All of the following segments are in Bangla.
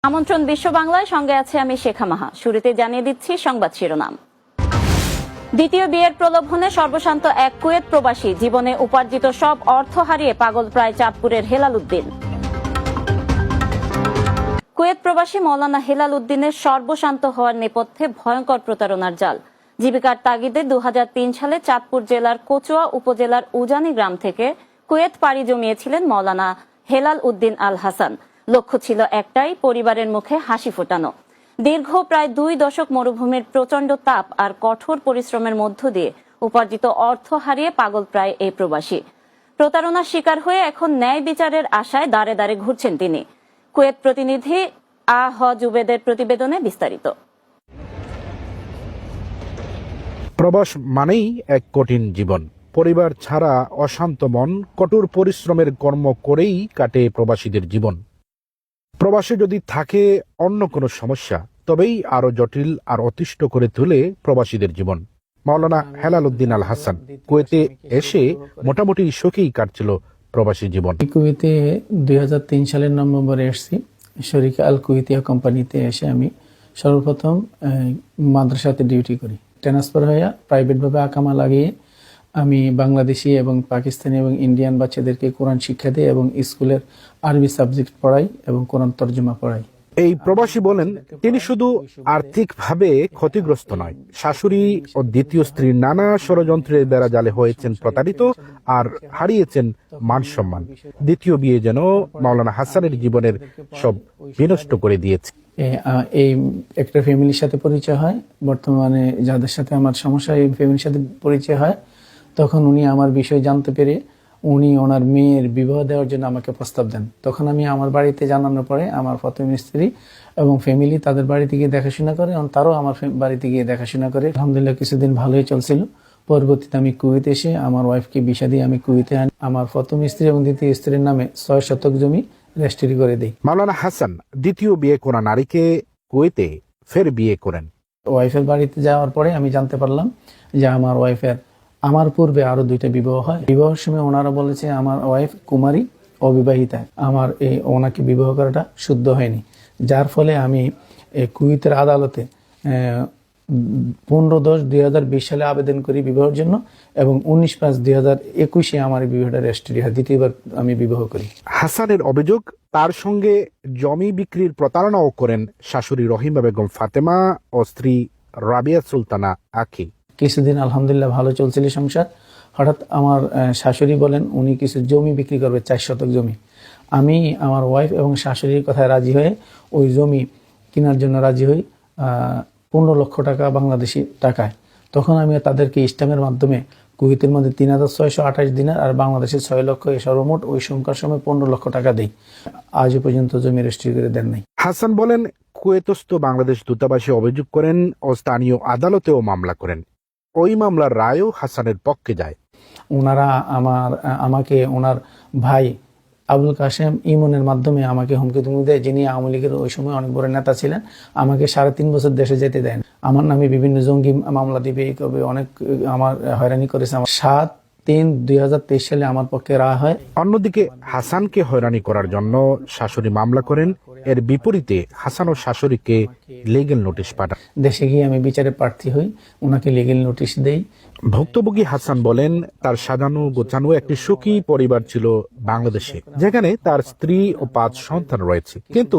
আমন্ত্রণ বিশ্ব বাংলায়, সঙ্গে আছে আমি শেখা মাহা। শুরুতে জানিয়ে দিচ্ছি সংবাদ শিরোনাম। দ্বিতীয় বিয়ের প্রলোভনে সর্বশান্ত এক কুয়েত প্রবাসী, জীবনে উপার্জিত সব অর্থ হারিয়ে পাগল প্রায় চাঁদপুরের হেলাল উদ্দিন। কুয়েত প্রবাসী মৌলানা হেলাল উদ্দিনের সর্বশান্ত হওয়ার নেপথ্যে ভয়ঙ্কর প্রতারণার জাল। জীবিকার তাগিদে 2003 সালে চাঁদপুর জেলার কচুয়া উপজেলার উজানি গ্রাম থেকে কুয়েত পাড়ি জমিয়েছিলেন মৌলানা হেলাল উদ্দিন আল হাসান। লক্ষ্য ছিল একটাই, পরিবারের মুখে হাসি ফোটানো। দীর্ঘ প্রায় 2 দশক মরুভূমির প্রচন্ড তাপ আর কঠোর পরিশ্রমের মধ্য দিয়ে উপার্জিত অর্থ হারিয়ে পাগল প্রায় এই প্রবাসী। প্রতারণার শিকার হয়ে এখন ন্যায় বিচারের আশায় দাঁড়ে দাঁড়ে ঘুরছেন তিনি। কুয়েত প্রতিনিধি জুবেদের প্রতিবেদনে বিস্তারিত। প্রবাস মানেই এক কঠিন জীবন, পরিবার ছাড়া অশান্ত মন, কঠোর পরিশ্রমের কর্ম করেই কাটে প্রবাসীদের জীবন। প্রবাসে যদি থাকে অন্য কোনো সমস্যা, তবেই আরো জটিল আর অতিষ্ঠ করে তোলে প্রবাসীদের জীবন। মাওলানা হেলাল উদ্দিন আল হাসান কুয়েতে এসে মোটামুটি সুখেই কাটছিল প্রবাসী জীবন। কুয়েতে 2003 সালের নভেম্বরে এসেছি। শরিক আল কুয়েতিয়া কোম্পানিতে এসে আমি সর্বপ্রথম মাদ্রাসাতে ডিউটি করি। ট্রান্সফার হয়ে প্রাইভেটভাবে আকামা লাগিয়ে আমি বাংলাদেশি এবং পাকিস্তানি এবং ইন্ডিয়ান বাচ্চাদেরকে কোরআন শিক্ষা দিই এবং স্কুলের আরবি সাবজেক্ট পড়াই এবং কোরআন তর্জমা পড়াই। এই প্রবাসী বলেন, তিনি শুধু আর্থিকভাবে ক্ষতিগ্রস্ত নয়, শাশুড়ি ও দ্বিতীয় স্ত্রীর নানা ষড়যন্ত্রের বেড়া জালে হয়েছেন প্রতারিত আর হারিয়েছেন মান সম্মান। দ্বিতীয় বিয়ে যেন মাওলানা হাসানের জীবনের সব বিনষ্ট করে দিয়েছে। এই একটা ফ্যামিলির সাথে পরিচয় হয়, বর্তমানে যাদের সাথে আমার সমস্যা এই ফ্যামিলির সাথে পরিচয় হয়। তখন উনি আমার বিষয় জানতে পেরে উনি ওনার মেয়ের বিবাহ দেওয়ার জন্য আমাকে প্রস্তাব দেন। তখন আমি আমার বাড়িতে জানানোর পরে আমার প্রথম স্ত্রী এবং ফ্যামিলি তাদের বাড়িতে গিয়ে দেখাশোনা করে এবং তারাও আমার বাড়িতে গিয়ে দেখাশোনা করে। আলহামদুলিল্লাহ কিছুদিন ভালোই চলছিল। পরবর্তীতে আমি কুয়েতে এসে আমার ওয়াইফকে ভিসা দিয়ে আমি কুয়েতে আনি। আমার প্রথম স্ত্রী এবং দ্বিতীয় স্ত্রীর নামে 6 শতক জমি রেজিস্ট্রি করে দিই। মাওলানা হাসান দ্বিতীয় বিয়ে করা নারীকে কুয়েতে ফের বিয়ে করেন। ওয়াইফের বাড়িতে যাওয়ার পরে আমি জানতে পারলাম যে আমার ওয়াইফের আমার পূর্বে আরো 2টা বিবাহ হয়। বিবাহের সময় ওনারা বলেছে আমার ওয়াইফ কুমারী, অবিবাহিতা। আমার ওনাকে বিবাহ করাটা শুদ্ধ হয়নি, যার ফলে আমি কুয়েতের আদালতে 15/10/2020 সালে আবেদন করি বিবাহের জন্য এবং 19/5/2021 আমার বিবাহটা রেজিস্ট্রি হয়। দ্বিতীয়বার আমি বিবাহ করি। হাসানের অভিযোগ, তার সঙ্গে জমি বিক্রির প্রতারণাও করেন শাশুড়ি রহিমা বেগম ফাতেমা ও স্ত্রী রাবিয়া সুলতানা আখি। কিছুদিন আলহামদুলিল্লাহ ভালো চলছিল সংসার। হঠাৎ আমার শাশুড়ি বলেন উনি কিছু জমি বিক্রি করবে, 4 শতক জমি। আমি আমার ওয়াইফ এবং শাশুড়ির কথায় রাজি হয়ে ওই জমি কেনার জন্য রাজি হই 15 লক্ষ টাকা বাংলাদেশি টাকায়। তখন আমি তাদেরকে ইস্টামের মাধ্যমে কুয়েতের মধ্যে 3628 দিনার আর বাংলাদেশে 6 লক্ষ, সর্বমোট ওই সংখ্যার সময় 15 লক্ষ টাকা দেই। আজও পর্যন্ত জমি রেজিস্ট্রি করে দেন নাই। হাসান বলেন, কুয়েতস্থ বাংলাদেশ দূতাবাসে অভিযোগ করেন ও স্থানীয় আদালতেও মামলা করেন। ওই মামলার রায়ও হাসানের পক্ষে যায়। ওনারা আমাকে ওনার ভাই আবুল কাশেম ইমনের মাধ্যমে আমাকে হুমকি ধুমকি দেয়, যিনি আওয়ামী লীগের ওই সময় অনেক বড় নেতা ছিলেন। আমাকে 3.5 বছর দেশে যেতে দেন, আমার নামে বিভিন্ন জঙ্গি মামলা দিবে, অনেক আমার হয়রানি করেছে। 7/3/2023 সালে আমার পক্ষে রায় হয়। অন্যদিকে হাসানকে হয়রানি করার জন্য শাশুড়ি মামলা করেন। এর বিপরীতে হাসান ও শাশুড়িকে লিগ্যাল নোটিশ পাঠান। দেশে গিয়ে আমি বিচারে প্রার্থী হই, ওনাকে লিগ্যাল নোটিশ দেই। ভুক্তভোগী হাসান বলেন, তার সাজানো গোছানো একটি সুখী পরিবার ছিল বাংলাদেশে, যেখানে তার স্ত্রী ও 5 সন্তান রয়েছে। কিন্তু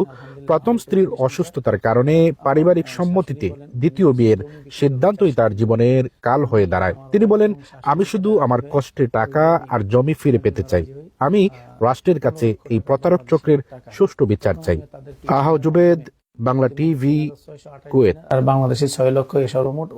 প্রথম স্ত্রীর অসুস্থতার কারণে পারিবারিক সম্মতিতে দ্বিতীয় বিয়ের সিদ্ধান্তই তার জীবনের কাল হয়ে দাঁড়ায়। তিনি বলেন, আমি শুধু আমার কষ্টের টাকা আর জমি ফিরে পেতে চাই। আমি রাষ্ট্রের কাছে এই প্রতারক চক্রের সুষ্ঠু বিচার চাই। Jubed, Bangla TV, Kuwait. আর বাংলাদেশে 6 লক্ষ, সর্বমোট